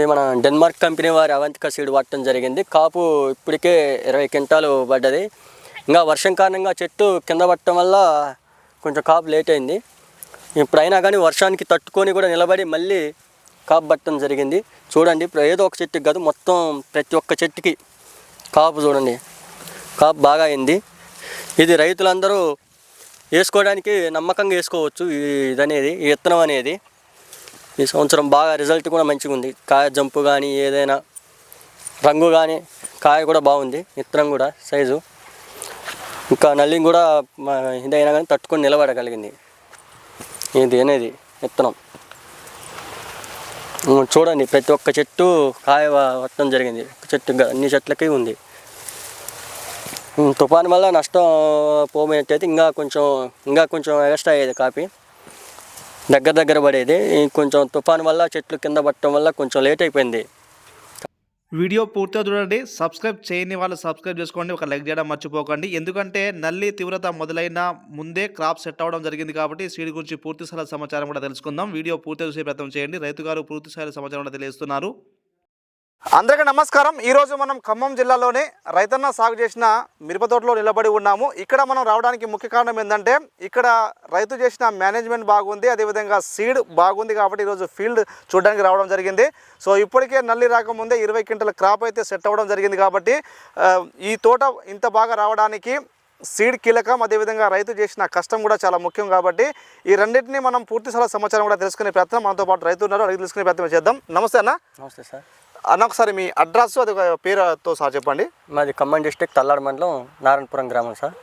మన Denmark company వారి Avantika seed వాడటం జరిగింది. కాపు ఇప్పటికే 20 క్వింటాలు పడ్డది. ఇంకా వర్షం కారణంగా చెట్టు కింద పడటం వల్ల కొంచెం కాపు లేట్ అయింది. ఇప్పుడైనా కానీ వర్షానికి తట్టుకొని కూడా నిలబడి మళ్ళీ కాపు పట్టడం జరిగింది. చూడండి, ఇప్పుడు ఏదో ఒక చెట్టుకి కాదు, మొత్తం ప్రతి ఒక్క చెట్టుకి కాపు చూడండి, కాపు బాగా అయింది. ఇది రైతులందరూ వేసుకోవడానికి నమ్మకంగా వేసుకోవచ్చు. ఈ విత్తనం అనేది ఈ సంవత్సరం బాగా రిజల్ట్ కూడా మంచిగా ఉంది. కాయ జంపు కానీ ఏదైనా రంగు కానీ కాయ కూడా బాగుంది. విత్తనం కూడా సైజు ఇంకా నల్లిని కూడా ఇదైనా కానీ తట్టుకొని నిలబడగలిగింది. ఇది అనేది విత్తనం చూడండి, ప్రతి ఒక్క చెట్టు కాయ పట్టడం జరిగింది. చెట్టు అన్ని చెట్లకి ఉంది. తుఫాను వల్ల నష్టం పోయినట్టయితే ఇంకా కొంచెం ఎక్స్ట్రా అయ్యేది. కాపీ దగ్గర పడేది. కొంచెం తుఫాను వల్ల చెట్లు కింద పట్టడం వల్ల కొంచెం లేట్ అయిపోయింది. వీడియో పూర్తిగా చూడండి. సబ్స్క్రైబ్ చేయని వాళ్ళు సబ్స్క్రైబ్ చేసుకోండి, ఒక లైక్ చేయడం మర్చిపోకండి. ఎందుకంటే నల్లి తీవ్రత మొదలైన ముందే క్రాప్ సెట్ అవ్వడం జరిగింది కాబట్టి సీడ్ గురించి పూర్తి స్థాయి సమాచారం కూడా తెలుసుకుందాం. వీడియో పూర్తిగా చూసే ప్రయత్నం చేయండి. రైతు గారు పూర్తి స్థాయి సమాచారం కూడా తెలియజేస్తున్నారు. అందరికీ నమస్కారం. ఈరోజు మనం ఖమ్మం జిల్లాలోని రైతన్న సాగు చేసిన మిరప తోటలో నిలబడి ఉన్నాము. ఇక్కడ మనం రావడానికి ముఖ్య కారణం ఏంటంటే ఇక్కడ రైతు చేసిన మేనేజ్మెంట్ బాగుంది, అదేవిధంగా సీడ్ బాగుంది కాబట్టి ఈరోజు ఫీల్డ్ చూడడానికి రావడం జరిగింది. సో ఇప్పటికే నల్లి రాకముందే 20 క్వింటల క్రాప్ అయితే సెట్ అవ్వడం జరిగింది. కాబట్టి ఈ తోట ఇంత బాగా రావడానికి సీడ్ కీలకం, అదేవిధంగా రైతు చేసిన కష్టం కూడా చాలా ముఖ్యం. కాబట్టి ఈ రెండింటినీ మనం పూర్తి సమాచారం కూడా తెలుసుకునే ప్రయత్నం, మనతో పాటు రైతు ఉన్నారు, అడిగి తెలుసుకునే ప్రయత్నం చేద్దాం. నమస్తే అన్న. నమస్తే సార్. అన్న, ఒకసారి మీ అడ్రస్ అది పేరుతో సార్ చెప్పండి. మాది ఖమ్మం డిస్ట్రిక్ట్ తల్లాడ మండలం నారాయణపురం గ్రామం సార్.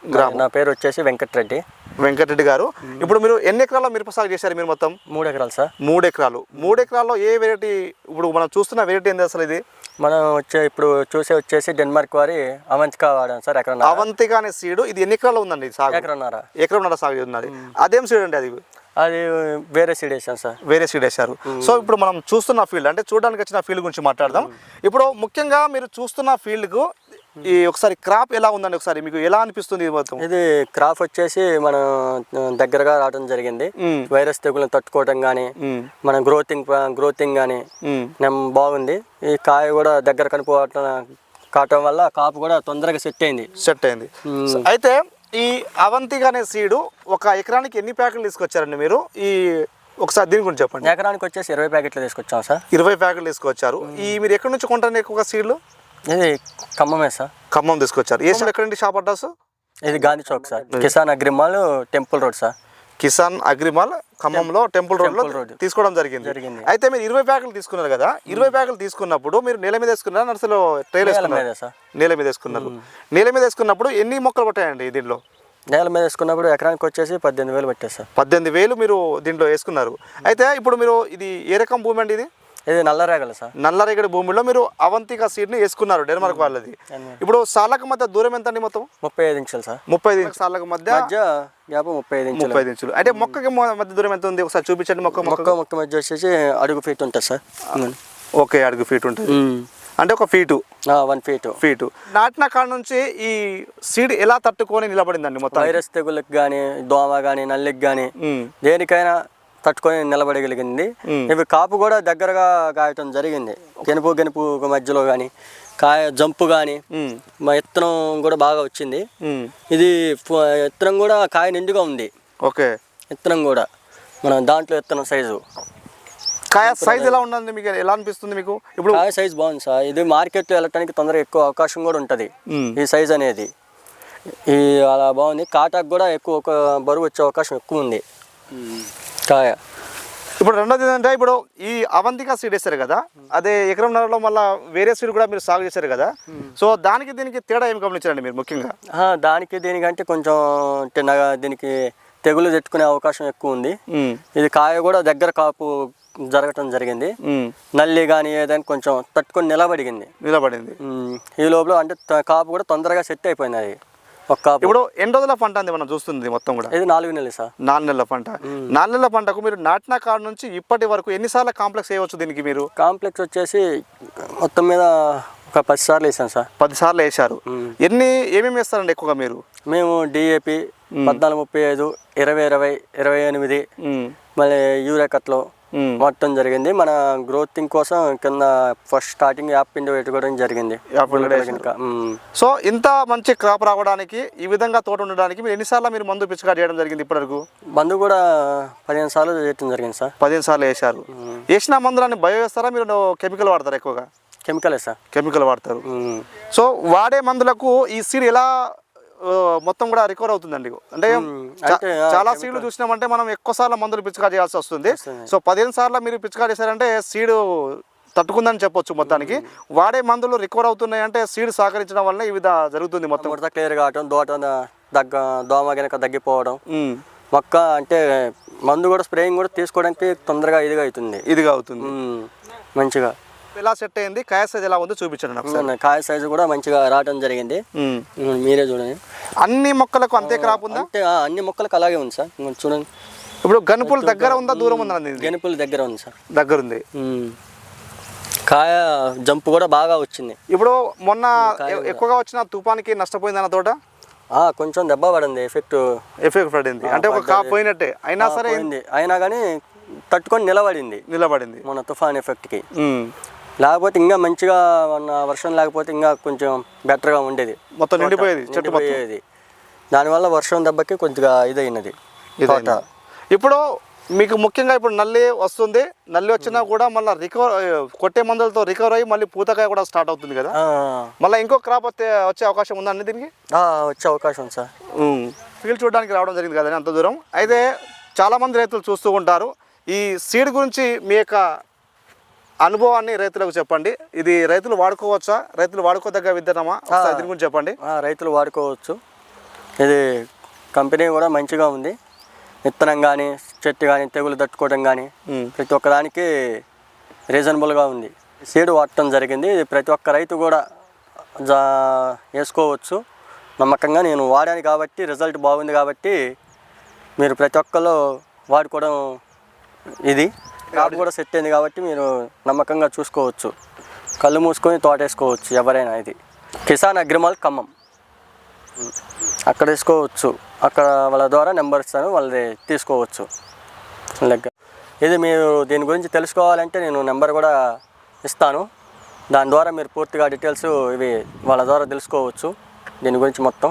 నా పేరు వచ్చేసి వెంకటరెడ్డి గారు. ఇప్పుడు మీరు ఎన్ని ఎకరాల్లో మిరప సాగు చేశారు? మీరు మొత్తం 3 ఎకరాలు సార్. 3 ఎకరాలు. 3 ఎకరాల్లో ఏ వెరైటీ ఇప్పుడు మనం చూస్తున్న వెరైటీ ఏంది అసలు? ఇది మనం ఇప్పుడు వచ్చేసి డెన్మార్క్ వారి అవంతిక వాడాం సార్. అవంతిక అనే సీడ్. ఇది ఎన్ని ఎకరాల్లో ఉందండి సాగు? ఎకరన్నర సాగు ఉన్నది. అదేం సీడ్ అండి? అది వేరే సీడ్ వేసాం సార్. వేరే సీడ్ వేశారు. సో ఇప్పుడు మనం చూస్తున్న ఫీల్డ్ అంటే చూడడానికి వచ్చిన ఫీల్డ్ గురించి మాట్లాడదాం. ఇప్పుడు ముఖ్యంగా మీరు చూస్తున్న ఫీల్డ్కు ఈ ఒకసారి క్రాప్ ఎలా ఉందండి? ఒకసారి మీకు ఎలా అనిపిస్తుంది? ఇది క్రాప్ వచ్చేసి మనం దగ్గరగా రావడం జరిగింది. వైరస్ తెగులను తట్టుకోవడం కానీ మన గ్రోతింగ్ కానీ బాగుంది. ఈ కాయ కూడా దగ్గర కావటం వల్ల కాపు కూడా తొందరగా సెట్ అయింది. అయితే ఈ అవంతిక అనే సీడు ఒక ఎకరానికి ఎన్ని ప్యాకెట్లు తీసుకొచ్చారండి మీరు? ఈ ఒకసారి దీని గురించి చెప్పండి. ఎకరానికి వచ్చేసి 20 ప్యాకెట్లు తీసుకొచ్చాం సార్. 20 ప్యాకెట్లు తీసుకొచ్చారు. ఈ మీరు ఎక్కడి నుంచి కొంటారు ఎక్కువగా సీడ్లు? ఇది ఖమ్మమే సార్. ఖమ్మం తీసుకొచ్చారు. ఏ సీడ్ ఎక్కడండి షాప్ అడ్రస్? ఇది Gandhi Chowk sir. Kisan agri mall temple road sir. Kisan agri mall ఖమ్మంలో టెంపుల్ రోడ్ లో తీసుకోవడం జరిగింది. అయితే మీరు 20 ప్యాకెట్లు తీసుకున్నారు కదా, 20 ప్యాకెట్లు తీసుకున్నప్పుడు మీరు నేల మీద వేసుకున్నారా, నర్సరీలో ట్రైల్ వేసుకున్నారా? నేల మీద వేసుకున్నారు. నేల మీద వేసుకున్నప్పుడు ఎన్ని మొక్కలు పట్టాయండి దీంట్లో? నేల మీద వేసుకున్నప్పుడు ఎకరానికి వచ్చేసి 18,000 పట్టారు సార్. 18,000 మీరు దీంట్లో వేసుకున్నారు. అయితే ఇప్పుడు మీరు ఇది ఏ రకం భూమి అండి? ఇది నల్లరేగడి సార్. నల్లరేగడి భూమిలో మీరు అవంతిక సీడ్ని వేసుకున్నారు, డెన్మార్క్ వాళ్ళది. ఇప్పుడు సాళ్ళకు మధ్య దూరం ఎంత అండి? మొత్తం 35 ఇంచులు సార్. 35 ఇంచుల సాళ్ళకు మధ్య 35 ఇంచులు. అంటే మొక్కకి మధ్య దూరం ఎంత ఉంది? ఒకసారి చూపించండి. మొక్క మధ్య వచ్చేసి అడుగు ఫీట్ ఉంటుంది సార్. ఓకే, అడుగు ఫీట్ ఉంటుంది. అంటే ఒక ఫీటు 1 ఫీటు. నాటిన కాడ నుంచి ఈ సీడ్ ఎలా తట్టుకొని నిలబడిందండి? మొత్తం వైరస్ తెగుళ్ళకి కానీ దోమ కానీ నల్లికి కానీ దేనికైనా తట్టుకొని నిలబడగలిగింది. ఇవి కాపు కూడా దగ్గరగా కాయటం జరిగింది. గెనుపు మధ్యలో కానీ కాయ జంపు కానీ విత్తనం కూడా బాగా వచ్చింది. ఇది విత్తనం కూడా కాయ నిండుగా ఉంది. ఓకే, విత్తనం కూడా మన దాంట్లో విత్తనం సైజు, కాయ సైజ్ ఎలా ఉందండి? మీకు ఎలా అనిపిస్తుంది? మీకు ఇప్పుడు కాయ సైజ్ బాగుంది సార్. ఇది మార్కెట్లో వెళ్ళటానికి తొందరగా ఎక్కువ అవకాశం కూడా ఉంటుంది. ఈ సైజ్ అనేది అలా బాగుంది. కాటాకు కూడా ఎక్కువ బరువు వచ్చే అవకాశం ఎక్కువ ఉంది కాయ. ఇప్పుడు రెండోది ఏంటంటే, ఇప్పుడు ఈ అవంతిక సీడ్ వేస్తారు కదా, అదే ఎకరంన్నరలో మళ్ళీ వేరే సీడ్ కూడా మీరు సాగు చేశారు కదా. సో దీనికి తేడా ఏమి గమనించారండి మీరు ముఖ్యంగా? దీనికంటే కొంచెం దీనికి తెగులు తట్టుకునే అవకాశం ఎక్కువ ఉంది. ఇది కాయ కూడా దగ్గర కాపు జరగటం జరిగింది. నల్లి కానీ ఏదైనా కొంచెం తట్టుకొని నిలబడింది. ఈ లోపల అంటే కాపు కూడా తొందరగా సెట్ అయిపోయింది. అది ఇప్పుడు ఎన్ని రోజుల పంట అంది మనం చూస్తుంది మొత్తం కూడా? ఇది 4 నెలలు సార్. 4 నెలల పంట. 4 నెలల పంటకు మీరు నాటిన కాడ నుంచి ఇప్పటి వరకు ఎన్నిసార్లు కాంప్లెక్స్ వేయవచ్చు దీనికి? మీరు కాంప్లెక్స్ వచ్చేసి మొత్తం మీద ఒక 10 సార్లు వేసాం సార్. 10 సార్లు వేసారు. ఏమేమి వేస్తారండి ఎక్కువగా మీరు? మేము DAP 14-35, 20-20, 28, మళ్ళీ యూరియా కట్లు వాడటం జరిగింది. మన గ్రోతింగ్ కోసం కింద ఫస్ట్ స్టార్టింగ్ యాప్ పిండి పెట్టుకోవడం జరిగింది. సో ఇంత మంచి క్రాప్ రావడానికి, ఈ విధంగా తోట ఉండడానికి మీరు ఎన్నిసార్లు మీరు మందు పిచికారి చేయడం జరిగింది ఇప్పటివరకు? మందు కూడా 15 సార్లు చేయడం జరిగింది సార్. 15 సార్లు వేసారు. వేసిన మందులని బయో వేస్తారా, మీరు కెమికల్ వాడతారా? ఎక్కువగా కెమికలే సార్. కెమికల్ వాడతారు. సో వాడే మందులకు ఈ సీడ్ ఎలా మొత్తం కూడా రికవర్ అవుతుందండి? అంటే చాలా సీడ్లు చూసినామంటే మనం ఎక్కువ సార్లు మందులు పిచికారి చేయాల్సి వస్తుంది. సో 15 సార్లు మీరు పిచికారి చేశారంటే సీడ్ తట్టుకుందని చెప్పొచ్చు. మొత్తానికి వాడే మందులు రికవర్ అవుతున్నాయి అంటే సీడ్ సహకరించడం వల్ల ఈ విధంగా జరుగుతుంది. మొత్తం క్లియర్ కావటం, దోమ కనుక తగ్గిపోవడం, మొక్క అంటే మందు కూడా స్ప్రేయింగ్ కూడా తీసుకోవడానికి తొందరగా ఇదిగా అవుతుంది మంచిగా. ఎలా సెట్ అయింది? కాయ సైజ్ ఎలా ఉందో చూపించండి నాకు. కాయ సైజు కూడా మంచిగా రావడం జరిగింది. మీరే చూడండి. అన్ని మొక్కలకు అంతే క్రాప్ ఉందా? అంటే అన్ని మొక్కలకు అలాగే ఉంది సార్. చూడండి. ఇప్పుడు గనుపులు దగ్గర ఉందా, దూరం ఉందా? గనుపులు దగ్గర ఉంది సార్. దగ్గర ఉంది. కాయ జంప్ కూడా బాగా వచ్చింది. ఇప్పుడు మొన్న ఎక్కువగా వచ్చిన తుఫానికి నష్టపోయింది అన్న తోట? కొంచెం దెబ్బ పడింది. ఎఫెక్ట్ పడింది. అంటే ఒక కాపు పోయినట్టే. అయినా సరే అయినా కానీ తట్టుకొని నిలబడింది మన తుఫాన్ ఎఫెక్ట్కి. లేకపోతే ఇంకా మంచిగా మన వర్షం లేకపోతే ఇంకా కొంచెం బెటర్గా ఉండేది. మొత్తం నిండిపోయేది. దానివల్ల వర్షం దెబ్బకి కొద్దిగా ఇదైనది. ఇప్పుడు మీకు ముఖ్యంగా ఇప్పుడు నల్లి వస్తుంది. నల్లి వచ్చినా కూడా మళ్ళీ కొట్టే మందులతో రికవర్ అయ్యి మళ్ళీ పూతకాయ కూడా స్టార్ట్ అవుతుంది కదా. మళ్ళీ ఇంకో క్రాప్ వచ్చే అవకాశం ఉందండి దీనికి? వచ్చే అవకాశం సార్. ఫీల్డ్ చూడడానికి రావడం జరిగింది కదండి అంత దూరం. అయితే చాలామంది రైతులు చూస్తూ ఉంటారు. ఈ సీడ్ గురించి మీ యొక్క అనుభవాన్ని రైతులకు చెప్పండి. ఇది రైతులు వాడుకోవచ్చా? రైతులు వాడుకోదగ్గ విత్తనమా? దీని గురించి చెప్పండి. రైతులు వాడుకోవచ్చు. ఇది కంపెనీ కూడా మంచిగా ఉంది. విత్తనం కానీ, చెట్టు కానీ, తెగులు తట్టుకోవడం కానీ ప్రతి ఒక్కదానికి రీజనబుల్గా ఉంది. సీడ్ వాడటం జరిగింది. ఇది ప్రతి ఒక్క రైతు కూడా వేసుకోవచ్చు నమ్మకంగా. నేను వాడాను కాబట్టి రిజల్ట్ బాగుంది కాబట్టి మీరు ప్రతి ఒక్కరు వాడుకోవడం. ఇది క్రాప్ కూడా సెట్ అయింది కాబట్టి మీరు నమ్మకంగా చూసుకోవచ్చు. కళ్ళు మూసుకొని తోట వేసుకోవచ్చు ఎవరైనా. ఇది కిసాన్ అగ్రిమాల్ ఖమ్మం, అక్కడ వేసుకోవచ్చు. అక్కడ వాళ్ళ ద్వారా నెంబర్ ఇస్తాను, వాళ్ళది తీసుకోవచ్చు. ఇది మీరు దీని గురించి తెలుసుకోవాలంటే నేను నెంబర్ కూడా ఇస్తాను. దాని ద్వారా మీరు పూర్తిగా డీటెయిల్స్ ఇవి వాళ్ళ ద్వారా తెలుసుకోవచ్చు దీని గురించి మొత్తం.